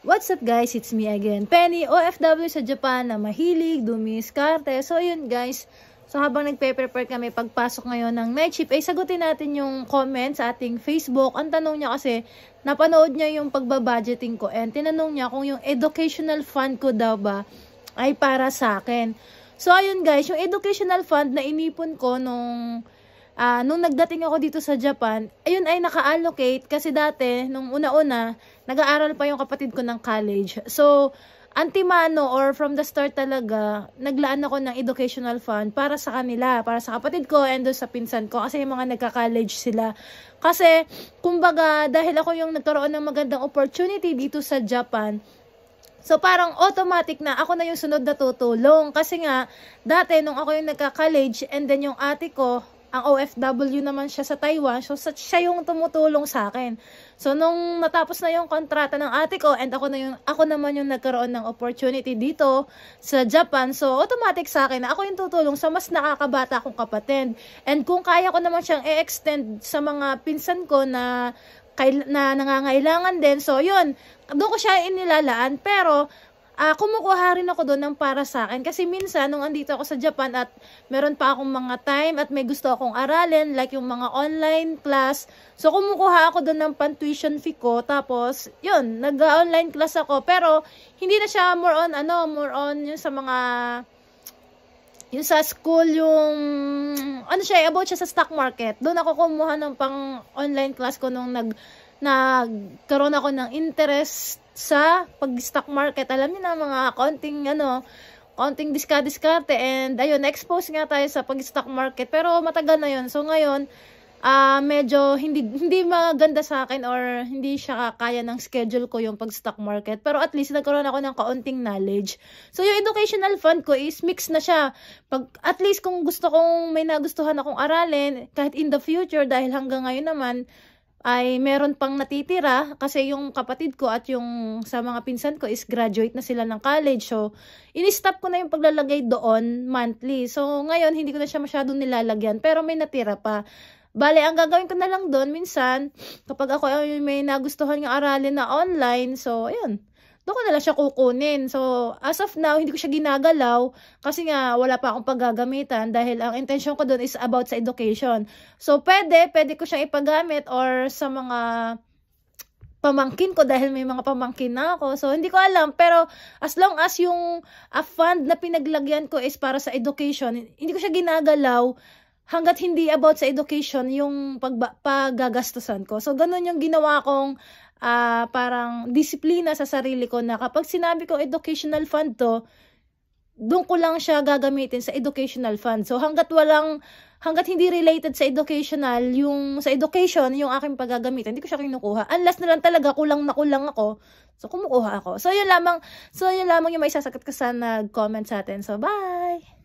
What's up guys, it's me again, Penny, OFW sa Japan na mahilig dumiskarte. So yun guys, so habang nagpe-prepare kami pagpasok ngayon ng night shift, ay sagutin natin yung comment sa ating Facebook. Ang tanong niya kasi, napanood niya yung pagbabudgeting ko and tinanong niya kung yung educational fund ko daw ba ay para sa akin. So ayun guys, yung educational fund na inipon ko nung nagdating ako dito sa Japan, ayun ay naka-allocate kasi dati, nung una-una, nag-aaral pa yung kapatid ko ng college. So, antimano or from the start talaga, naglaan ako ng educational fund para sa kanila, para sa kapatid ko and sa pinsan ko kasi yung mga nagka-college sila. Kasi, kumbaga, dahil ako yung nagkaroon ng magandang opportunity dito sa Japan, so, parang automatic na ako na yung sunod na tutulong. Kasi nga, dati nung ako yung nagka-college and then yung ate ko, ang OFW naman siya sa Taiwan, so siya yung tumutulong sa akin. So, nung natapos na yung kontrata ng ate ko and ako naman yung nagkaroon ng opportunity dito sa Japan, so automatic sa akin na ako yung tutulong sa mas nakakabata akong kapatid. And kung kaya ko naman siyang i-extend sa mga pinsan ko na nangangailangan din, so yun, doon ko siya inilalaan. Pero kumukuha rin ako doon ng para sa akin kasi minsan nung andito ako sa Japan at meron pa akong mga time at may gusto akong aralin like yung mga online class, so kumukuha ako doon ng pan-tuition fee ko. Tapos yun, nag-online class ako, pero hindi na siya more on yung sa mga yung sa school, yung about siya sa stock market. Doon ako kumuha ng pang online class ko nung nagkaroon ako ng interest sa pag-stock market. Alam niyo na, mga konting diskarte and ayun, na-expose nga tayo sa pag-stock market, pero matagal na yun. So ngayon, medyo hindi maganda sa akin or hindi siya kaya ng schedule ko yung pag-stock market, pero at least nagkaroon ako ng kaunting knowledge. So yung educational fund ko is mix na siya. At least kung gusto kong may nagustuhan akong aralin kahit in the future, dahil hanggang ngayon naman ay meron pang natitira kasi yung kapatid ko at yung sa mga pinsan ko is graduate na sila ng college. So, in-stop ko na yung paglalagay doon monthly. So, ngayon, hindi ko na siya masyadong nilalagyan, pero may natira pa. Bale, ang gagawin ko na lang doon, minsan, kapag ako may nagustuhan yung aralin na online, so, ayun, doon ko na lang siya kukunin. So, as of now, hindi ko siya ginagalaw kasi nga wala pa akong paggagamitan dahil ang intention ko doon is about sa education. So, pwede ko siyang ipagamit or sa mga pamangkin ko dahil may mga pamangkin na ako. So, hindi ko alam. Pero, as long as yung fund na pinaglagyan ko is para sa education, hindi ko siya ginagalaw hanggat hindi about sa education yung paggagastusan ko. So, ganun yung ginawa kong parang disiplina sa sarili ko na kapag sinabi ko educational fund to, doon ko lang siya gagamitin sa educational fund. So, hanggat hindi related sa educational, sa education, yung aking paggagamitin, hindi ko siya kinukuha. Unless na lang talaga kulang ako, so kumukuha ako. So, yun lamang yung may sasagot ko sa nag-comment sa atin. So, bye!